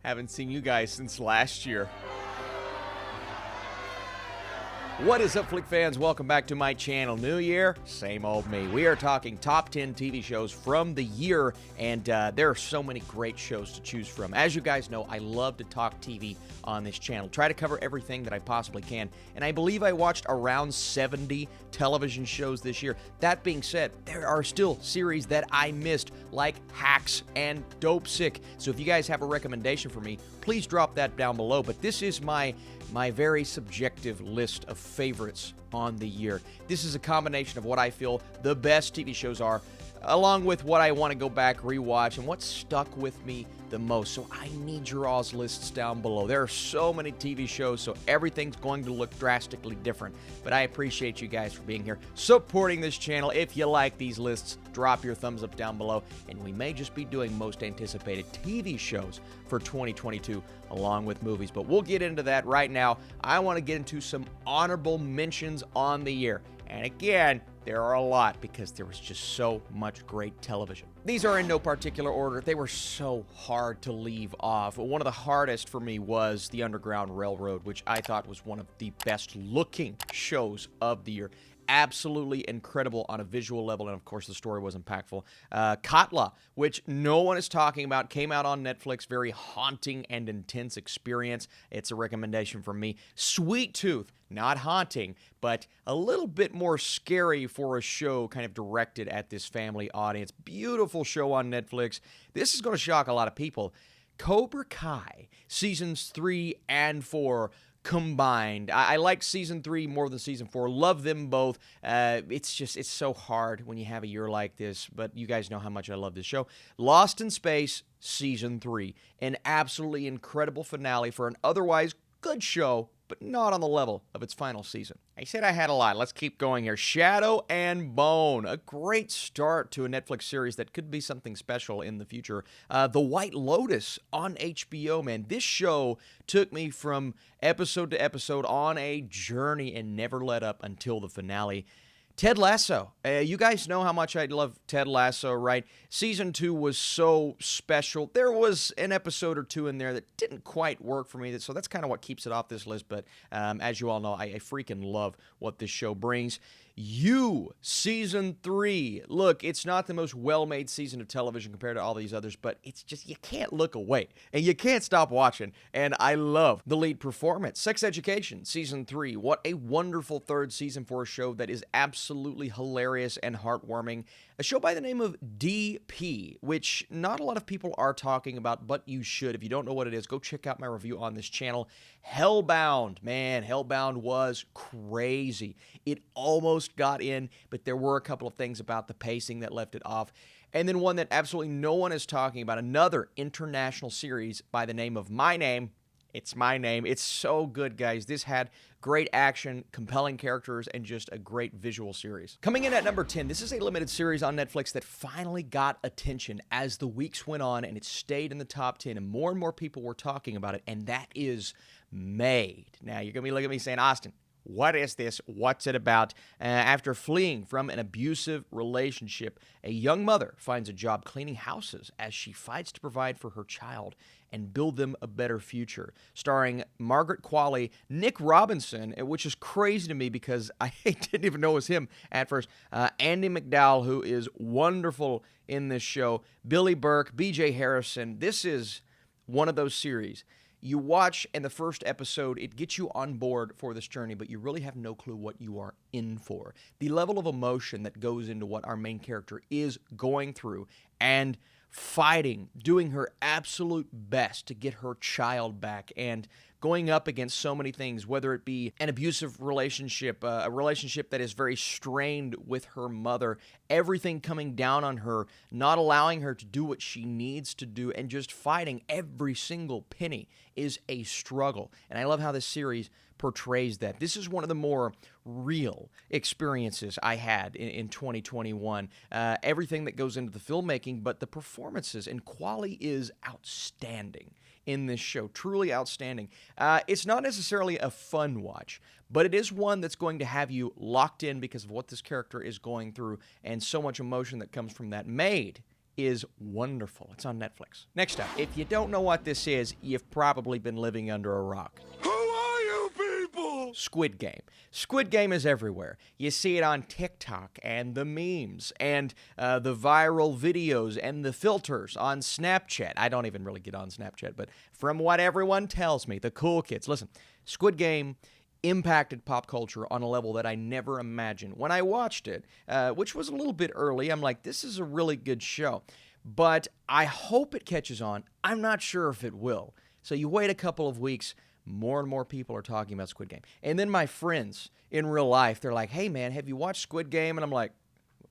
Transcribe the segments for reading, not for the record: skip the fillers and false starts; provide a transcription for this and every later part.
Haven't seen you guys since last year. What is up, Flick fans? Welcome back to my channel. New year, same old me. We are talking top 10 TV shows from the year, and there are so many great shows to choose from. As you guys know, I love to talk TV on this channel. Try to cover everything that I possibly can, and I believe I watched around 70 television shows this year. That being said, there are still series that I missed, like Hacks and Dope Sick. So if you guys have a recommendation for me, please drop that down below. But this is my very subjective list of favorites on the year. This is a combination of what I feel the best TV shows are, along with what I want to go back, rewatch, and what stuck with me the most. So I need your all's lists down below. There are so many TV shows, so everything's going to look drastically different. But I appreciate you guys for being here, supporting this channel. If you like these lists, drop your thumbs up down below, and we may just be doing most anticipated TV shows for 2022 along with movies. But we'll get into that right now. I want to get into some honorable mentions on the year. And again, there are a lot because there was just so much great television. These are in no particular order. They were so hard to leave off. One of the hardest for me was The Underground Railroad, which I thought was one of the best looking shows of the year. Absolutely incredible on a visual level, and of course the story was impactful. Katla, which no one is talking about, came out on Netflix. Very haunting and intense experience. It's a recommendation from me. Sweet Tooth, not haunting, but a little bit more scary for a show kind of directed at this family audience. Beautiful show on Netflix. This is going to shock a lot of people. Cobra Kai, seasons 3 and 4 combined. I like season 3 more than season 4. Love them both. It's so hard when you have a year like this, but you guys know how much I love this show. Lost in Space, season 3. An absolutely incredible finale for an otherwise good show, but not on the level of its final season. I said I had a lot. Let's keep going here. Shadow and Bone, a great start to a Netflix series that could be something special in the future. The White Lotus on HBO, man. This show took me from episode to episode on a journey and never let up until the finale. Ted Lasso. You guys know how much I love Ted Lasso, right? Season 2 was so special. There was an episode or two in there that didn't quite work for me, so that's kind of what keeps it off this list, but as you all know, I freaking love what this show brings. You, season 3. Look, it's not the most well-made season of television compared to all these others, but it's just, you can't look away, and you can't stop watching, and I love the lead performance. Sex Education, season 3. What a wonderful third season for a show that is absolutely hilarious and heartwarming. A show by the name of DP, which not a lot of people are talking about, but you should. If you don't know what it is, go check out my review on this channel. Hellbound, man, Hellbound was crazy. It almost got in, but there were a couple of things about the pacing that left it off. And then one that absolutely no one is talking about, another international series by the name of My Name. It's My Name. It's so good, guys. This had great action, compelling characters, and just a great visual series. Coming in at number 10, this is a limited series on Netflix that finally got attention as the weeks went on, and it stayed in the top 10, and more people were talking about it, and that is Made. Now, you're going to be looking at me saying, Austin, what is this? What's it about? After fleeing from an abusive relationship, a young mother finds a job cleaning houses as she fights to provide for her child and build them a better future. Starring Margaret Qualley, Nick Robinson, which is crazy to me because I didn't even know it was him at first. Andy McDowell, who is wonderful in this show. Billy Burke, BJ Harrison. This is one of those series. You watch, and the first episode, it gets you on board for this journey, but you really have no clue what you are in for. The level of emotion that goes into what our main character is going through and fighting, doing her absolute best to get her child back, and going up against so many things, whether it be an abusive relationship, a relationship that is very strained with her mother, everything coming down on her, not allowing her to do what she needs to do, and just fighting every single penny is a struggle. And I love how this series portrays that. This is one of the more real experiences I had in 2021. Everything that goes into the filmmaking, but the performances, and Qualley is outstanding in this show, truly outstanding. It's not necessarily a fun watch, but it is one that's going to have you locked in because of what this character is going through and so much emotion that comes from that. Made is wonderful. It's on Netflix. Next up, if you don't know what this is, you've probably been living under a rock. Who are you people? Squid Game. Squid Game is everywhere. You see it on TikTok and the memes and the viral videos and the filters on Snapchat. I don't even really get on Snapchat, but from what everyone tells me, the cool kids. Listen, Squid Game impacted pop culture on a level that I never imagined. When I watched it, which was a little bit early, I'm like, this is a really good show. But I hope it catches on. I'm not sure if it will. So you wait a couple of weeks, more and more people are talking about Squid Game. And then my friends in real life, they're like, hey man, have you watched Squid Game? And I'm like,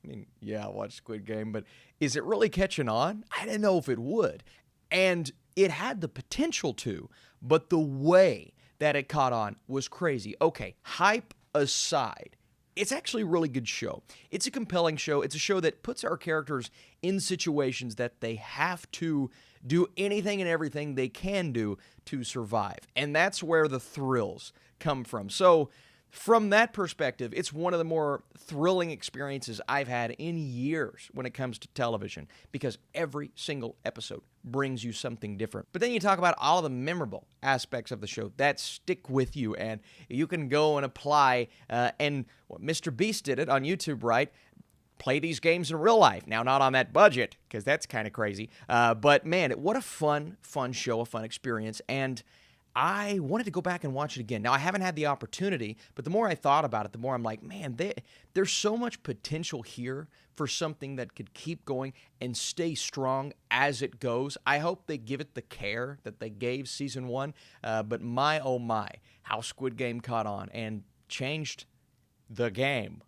I mean, yeah, I watched Squid Game, but is it really catching on? I didn't know if it would. And it had the potential to, but the way that it caught on was crazy. Okay, hype aside, it's actually a really good show. It's a compelling show. It's a show that puts our characters in situations that they have to do anything and everything they can do to survive. And that's where the thrills come from. So from that perspective, it's one of the more thrilling experiences I've had in years when it comes to television, because every single episode brings you something different. But then you talk about all of the memorable aspects of the show that stick with you, and you can go and apply, and Mr. Beast did it on YouTube, right? Play these games in real life. Now, not on that budget, because that's kind of crazy. But man, what a fun show, a fun experience. And I wanted to go back and watch it again. Now, I haven't had the opportunity, but the more I thought about it, the more I'm like, man, there's so much potential here for something that could keep going and stay strong as it goes. I hope they give it the care that they gave season 1. But my, oh my, how Squid Game caught on and changed the game,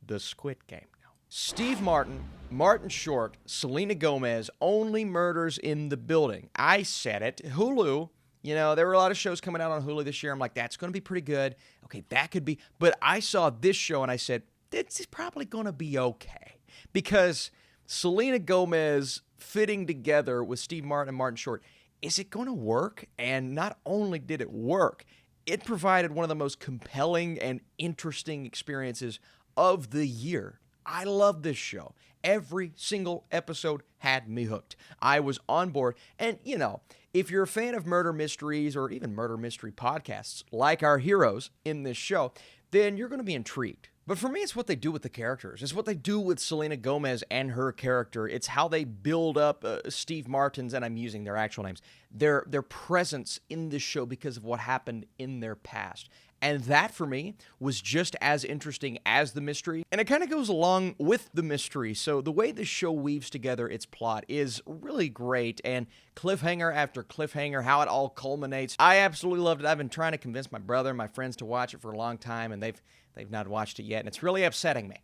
the Squid Game. Steve Martin, Martin Short, Selena Gomez, only murders in the building. I said it. Hulu. You know, there were a lot of shows coming out on Hulu this year. I'm like, that's going to be pretty good. Okay, that could be. But I saw this show and I said, this is probably going to be okay. Because Selena Gomez fitting together with Steve Martin and Martin Short, is it going to work? And not only did it work, it provided one of the most compelling and interesting experiences of the year. I love this show. Every single episode had me hooked. I was on board. And, you know, if you're a fan of murder mysteries or even murder mystery podcasts like our heroes in this show, then you're going to be intrigued. But for me, it's what they do with the characters. It's what they do with Selena Gomez and her character. It's how they build up Steve Martin's, and I'm using their actual names, their presence in this show because of what happened in their past. And that, for me, was just as interesting as the mystery. And it kind of goes along with the mystery. So the way the show weaves together its plot is really great. And cliffhanger after cliffhanger, how it all culminates. I absolutely loved it. I've been trying to convince my brother and my friends to watch it for a long time, and they've not watched it yet. And it's really upsetting me.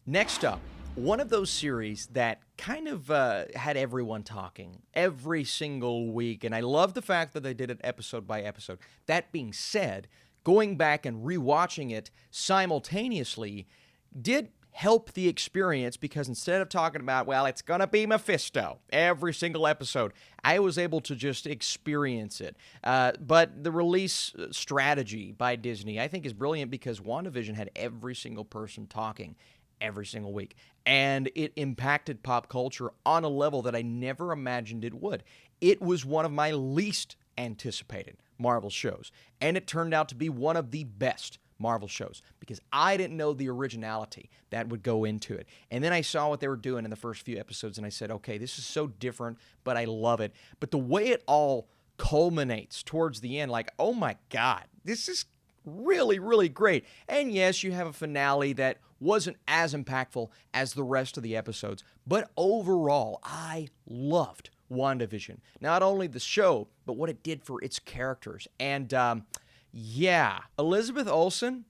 Next up, one of those series that kind of had everyone talking every single week. And I love the fact that they did it episode by episode. That being said, going back and rewatching it simultaneously did help the experience, because instead of talking about, well, it's going to be Mephisto every single episode, I was able to just experience it. But the release strategy by Disney, I think, is brilliant, because WandaVision had every single person talking every single week. And it impacted pop culture on a level that I never imagined it would. It was one of my least anticipated Marvel shows, and it turned out to be one of the best Marvel shows, because I didn't know the originality that would go into it. And then I saw what they were doing in the first few episodes, and I said, okay, this is so different, but I love it. But the way it all culminates towards the end, like, oh my God, this is really, really great. And yes, you have a finale that wasn't as impactful as the rest of the episodes, but overall, I loved WandaVision. Not only the show, but what it did for its characters. And yeah, Elizabeth Olsen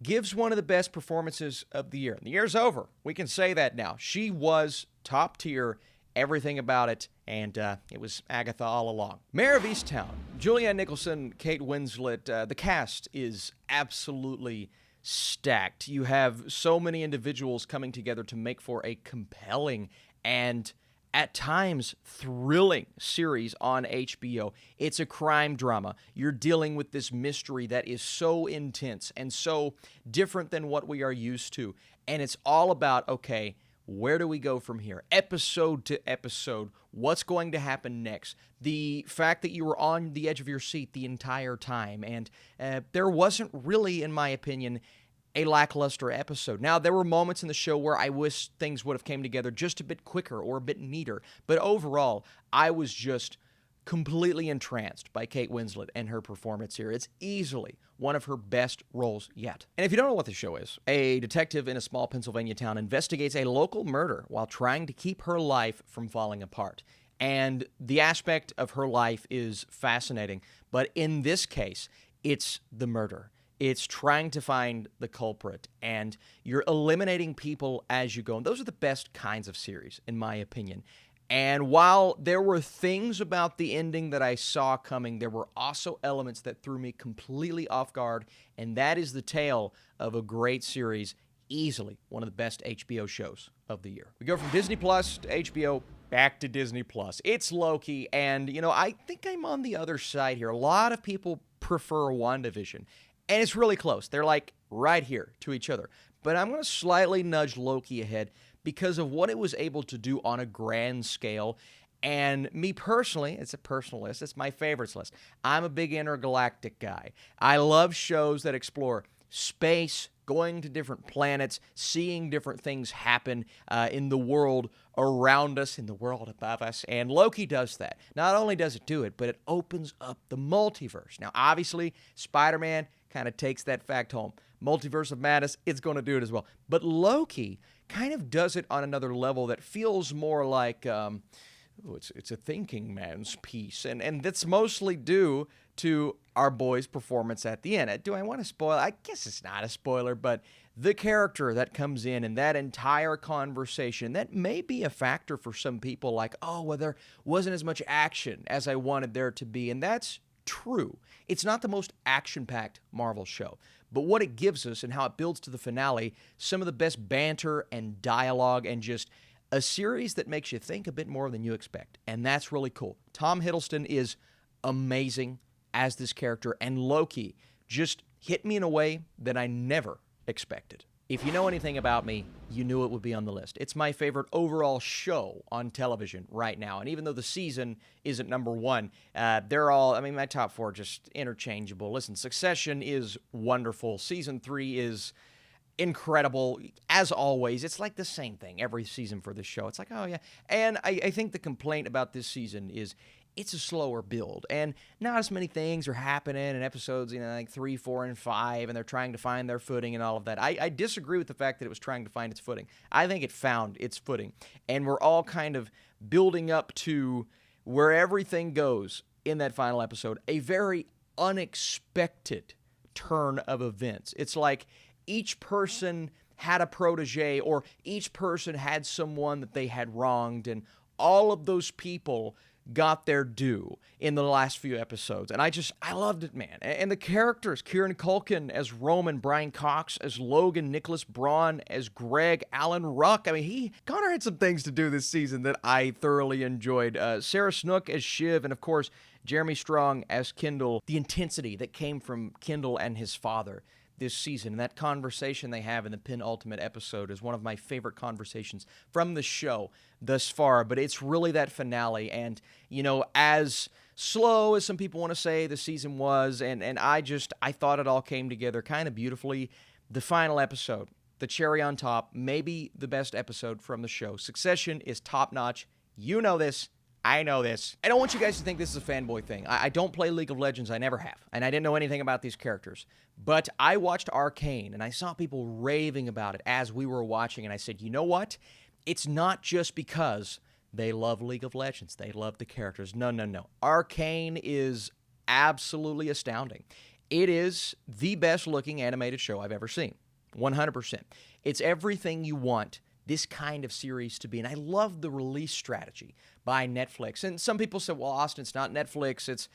gives one of the best performances of the year. The year's over. We can say that now. She was top tier, everything about it, and it was Agatha all along. Mayor of Easttown, Julianne Nicholson, Kate Winslet, the cast is absolutely stacked. You have so many individuals coming together to make for a compelling and at times thrilling series on HBO. It's a crime drama. You're dealing with this mystery that is so intense and so different than what we are used to. And it's all about, okay, where do we go from here? Episode to episode, what's going to happen next? The fact that you were on the edge of your seat the entire time, and there wasn't really, in my opinion, a lackluster episode. Now, there were moments in the show where I wish things would have came together just a bit quicker or a bit neater, but overall, I was just completely entranced by Kate Winslet and her performance here. It's easily one of her best roles yet. And if you don't know what the show is, a detective in a small Pennsylvania town investigates a local murder while trying to keep her life from falling apart. And the aspect of her life is fascinating, but in this case, it's the murder. It's trying to find the culprit, and you're eliminating people as you go. And those are the best kinds of series, in my opinion. And while there were things about the ending that I saw coming, there were also elements that threw me completely off guard, and that is the tale of a great series, easily one of the best HBO shows of the year. We go from Disney Plus to HBO, back to Disney Plus. It's Loki, and, I think I'm on the other side here. A lot of people prefer WandaVision, and it's really close. They're like right here to each other. But I'm going to slightly nudge Loki ahead because of what it was able to do on a grand scale. And me personally, it's a personal list. It's my favorites list. I'm a big intergalactic guy. I love shows that explore space, going to different planets, seeing different things happen in the world around us, in the world above us. And Loki does that. Not only does it do it, but it opens up the multiverse. Now, obviously, Spider-Man kind of takes that fact home. Multiverse of Madness, it's going to do it as well. But Loki kind of does it on another level that feels more like it's a thinking man's piece. And that's mostly due to our boy's performance at the end. Do I want to spoil? I guess it's not a spoiler, but the character that comes in that entire conversation, that may be a factor for some people, like, oh, well, there wasn't as much action as I wanted there to be. And that's true. It's not the most action-packed Marvel show, but what it gives us and how it builds to the finale, some of the best banter and dialogue, and just a series that makes you think a bit more than you expect. And that's really cool. Tom Hiddleston is amazing as this character, and Loki just hit me in a way that I never expected. If you know anything about me, you knew it would be on the list. It's my favorite overall show on television right now. And even though the season isn't number one, they're all, my top four are just interchangeable. Listen, Succession is wonderful. Season 3 is incredible. As always, it's like the same thing every season for this show. It's like, oh yeah. And I think the complaint about this season is it's a slower build, and not as many things are happening in episodes, like 3, 4, and 5, and they're trying to find their footing and all of that. I disagree with the fact that it was trying to find its footing. I think it found its footing, and we're all kind of building up to where everything goes in that final episode, a very unexpected turn of events. It's like each person had a protege, or each person had someone that they had wronged, and all of those people got their due in the last few episodes. And I loved it, man. And the characters, Kieran Culkin as Roman, Brian Cox as Logan, Nicholas Braun as Greg, Alan Ruck. Connor had some things to do this season that I thoroughly enjoyed. Sarah Snook as Shiv, and of course, Jeremy Strong as Kendall. The intensity that came from Kendall and his father this season, and that conversation they have in the penultimate episode is one of my favorite conversations from the show thus far. But it's really that finale, and as slow as some people want to say the season was, and I thought it all came together kind of beautifully. The final episode, the cherry on top, maybe the best episode from the show. Succession is top notch. You know this. I know this. I don't want you guys to think this is a fanboy thing. I don't play League of Legends. I never have. And I didn't know anything about these characters. But I watched Arcane, and I saw people raving about it as we were watching, and I said, you know what? It's not just because they love League of Legends. They love the characters. No. Arcane is absolutely astounding. It is the best-looking animated show I've ever seen. 100%. It's everything you want this kind of series to be. And I love the release strategy by Netflix. And some people said, well, Austin, it's not Netflix. It's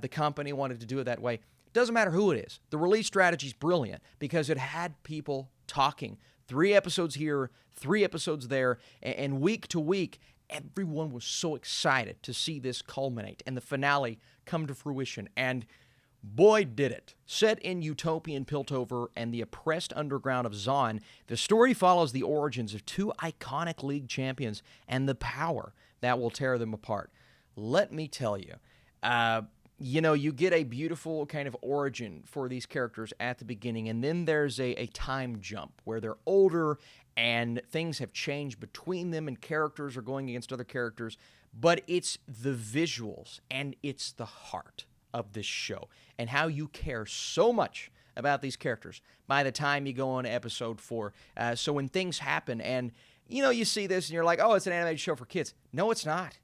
the company wanted to do it that way. Doesn't matter who it is. The release strategy is brilliant because it had people talking. 3 episodes here, 3 episodes there, and week to week, everyone was so excited to see this culminate and the finale come to fruition. And Boy, did it. Set in utopian Piltover and the oppressed underground of Zon, the story follows the origins of two iconic league champions and the power that will tear them apart. Let me tell you, you get a beautiful kind of origin for these characters at the beginning, and then there's a time jump where they're older and things have changed between them and characters are going against other characters, but it's the visuals and it's the heart of this show and how you care so much about these characters by the time you go on to episode 4. So when things happen and, you see this and you're like, oh, it's an animated show for kids. No, it's not.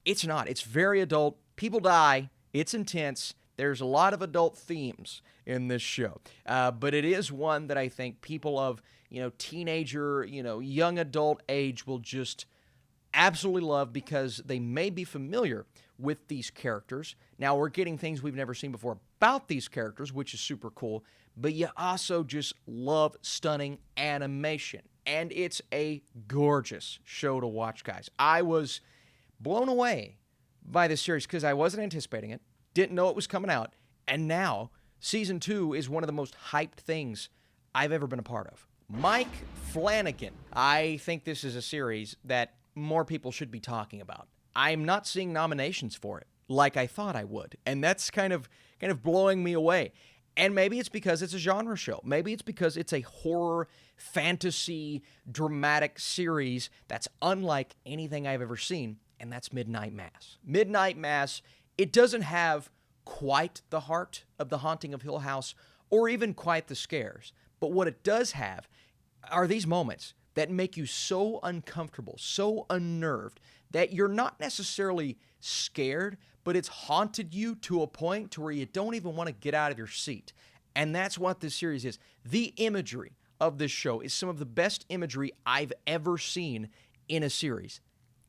It's not. It's very adult. People die. It's intense. There's a lot of adult themes in this show. But it is one that I think people of, teenager, young adult age will just absolutely love because they may be familiar with these characters. Now, we're getting things we've never seen before about these characters, which is super cool, but you also just love stunning animation. And it's a gorgeous show to watch, guys. I was blown away by this series because I wasn't anticipating it, didn't know it was coming out, and now Season 2 is one of the most hyped things I've ever been a part of. Mike Flanagan. I think this is a series that more people should be talking about. I'm not seeing nominations for it like I thought I would, and that's kind of blowing me away. And maybe it's because it's a genre show. Maybe it's because it's a horror, fantasy, dramatic series that's unlike anything I've ever seen, and that's Midnight Mass. Midnight Mass, it doesn't have quite the heart of The Haunting of Hill House or even quite the scares, but what it does have are these moments that make you so uncomfortable, so unnerved, that you're not necessarily scared, but it's haunted you to a point to where you don't even want to get out of your seat. And that's what this series is. The imagery of this show is some of the best imagery I've ever seen in a series,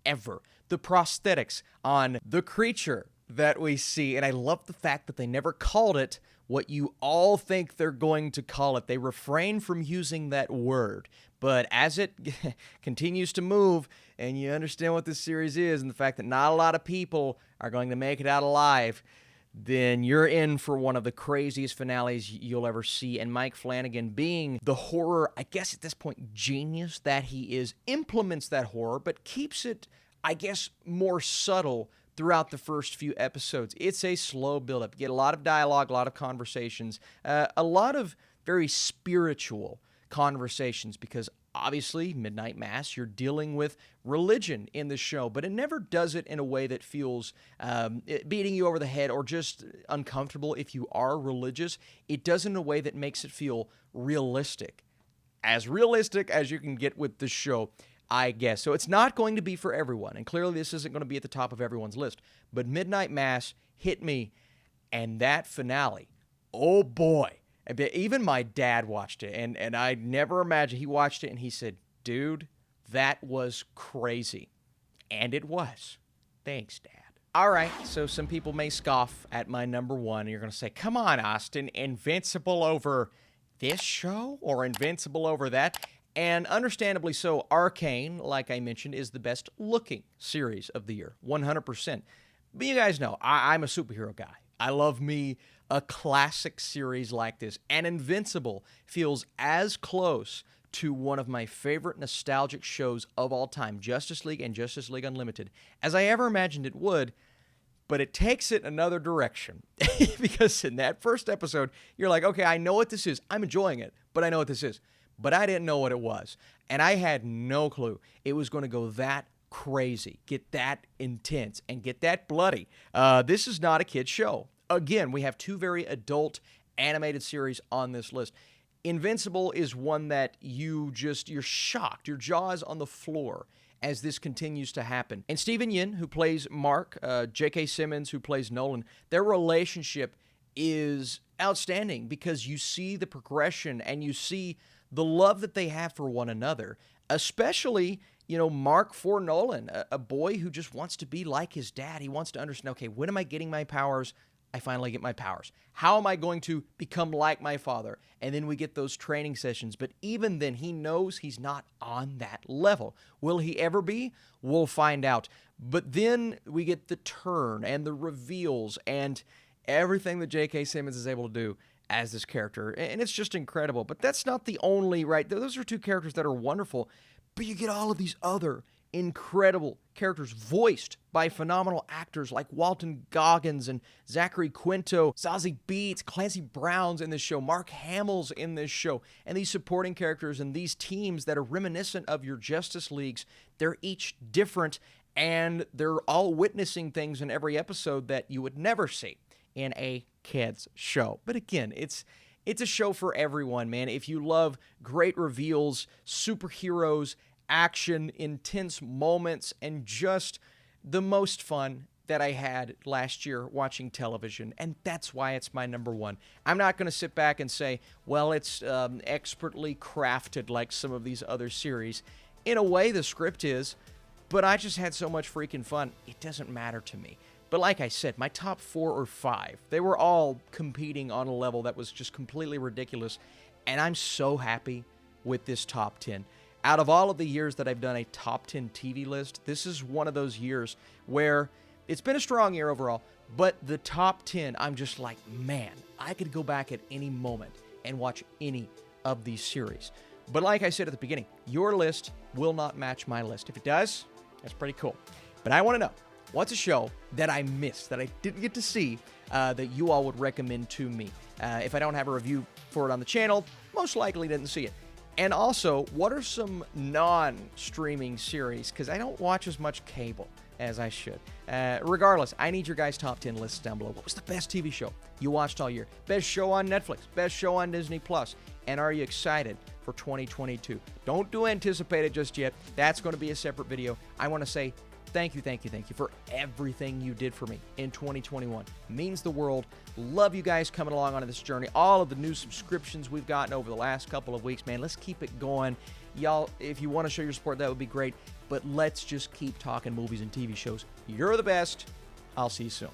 ever. The prosthetics on the creature that we see, and I love the fact that they never called it what you all think they're going to call it. They refrain from using that word. But as it continues to move, and you understand what this series is, and the fact that not a lot of people are going to make it out alive, then you're in for one of the craziest finales you'll ever see. And Mike Flanagan, being the horror, I guess at this point, genius that he is, implements that horror, but keeps it, I guess, more subtle throughout the first few episodes. It's a slow build-up. You get a lot of dialogue, a lot of conversations, a lot of very spiritual conversations, because obviously Midnight Mass, you're dealing with religion in the show, but it never does it in a way that feels beating you over the head or just uncomfortable if you are religious. It does it in a way that makes it feel realistic as you can get with the show, I guess. So it's not going to be for everyone, and clearly this isn't going to be at the top of everyone's list, but Midnight Mass hit me, and that finale, oh boy. Even my dad watched it, and I never imagined. He watched it, and he said, dude, that was crazy. And it was. Thanks, Dad. All right, so some people may scoff at my number one, and you're going to say, come on, Austin, Invincible over this show or Invincible over that? And understandably so, Arcane, like I mentioned, is the best-looking series of the year, 100%. But you guys know, I'm a superhero guy. I love me a classic series like this, and Invincible feels as close to one of my favorite nostalgic shows of all time, Justice League and Justice League Unlimited, as I ever imagined it would, but it takes it another direction. Because in that first episode, you're like, okay, I know what this is. I'm enjoying it, but I know what this is. But I didn't know what it was, and I had no clue it was going to go that crazy, get that intense, and get that bloody. This is not a kid's show. Again, we have two very adult animated series on this list. Invincible is one that you're shocked. Your jaw is on the floor as this continues to happen. And Stephen Yin, who plays Mark, J.K. Simmons, who plays Nolan, their relationship is outstanding because you see the progression and you see the love that they have for one another, especially, Mark for Nolan, a boy who just wants to be like his dad. He wants to understand, okay, when am I getting my powers? I finally get my powers. How am I going to become like my father? And then we get those training sessions. But even then, he knows he's not on that level. Will he ever be? We'll find out. But then we get the turn and the reveals, and everything that J.K. Simmons is able to do as this character, and it's just incredible. But that's not the only, right? Those are two characters that are wonderful, but you get all of these other incredible characters voiced by phenomenal actors like Walton Goggins and Zachary Quinto, Zazie Beetz, Clancy Brown's in this show, Mark Hamill's in this show, and these supporting characters and these teams that are reminiscent of your Justice Leagues. They're each different, and they're all witnessing things in every episode that you would never see in a kids show. But again, it's a show for everyone, man. If you love great reveals, superheroes, action, intense moments, and just the most fun that I had last year watching television, and that's why it's my number one. I'm not going to sit back and say, well, it's expertly crafted like some of these other series. In a way, the script is, but I just had so much freaking fun, it doesn't matter to me. But like I said, my top 4 or 5, they were all competing on a level that was just completely ridiculous, and I'm so happy with this top 10. Out of all of the years that I've done a top 10 TV list, this is one of those years where it's been a strong year overall, but the top 10, I'm just like, man, I could go back at any moment and watch any of these series. But like I said at the beginning, your list will not match my list. If it does, that's pretty cool. But I want to know, what's a show that I missed, that I didn't get to see, that you all would recommend to me? If I don't have a review for it on the channel, most likely didn't see it. And also, what are some non-streaming series? Because I don't watch as much cable as I should. Regardless, I need your guys' top 10 lists down below. What was the best TV show you watched all year? Best show on Netflix? Best show on Disney+? And are you excited for 2022? Don't do anticipated just yet. That's going to be a separate video. I want to say thank you for everything you did for me in 2021. It means the world. Love you guys coming along on this journey. All of the new subscriptions we've gotten over the last couple of weeks, man, let's keep it going. Y'all, if you want to show your support, that would be great. But let's just keep talking movies and TV shows. You're the best. I'll see you soon.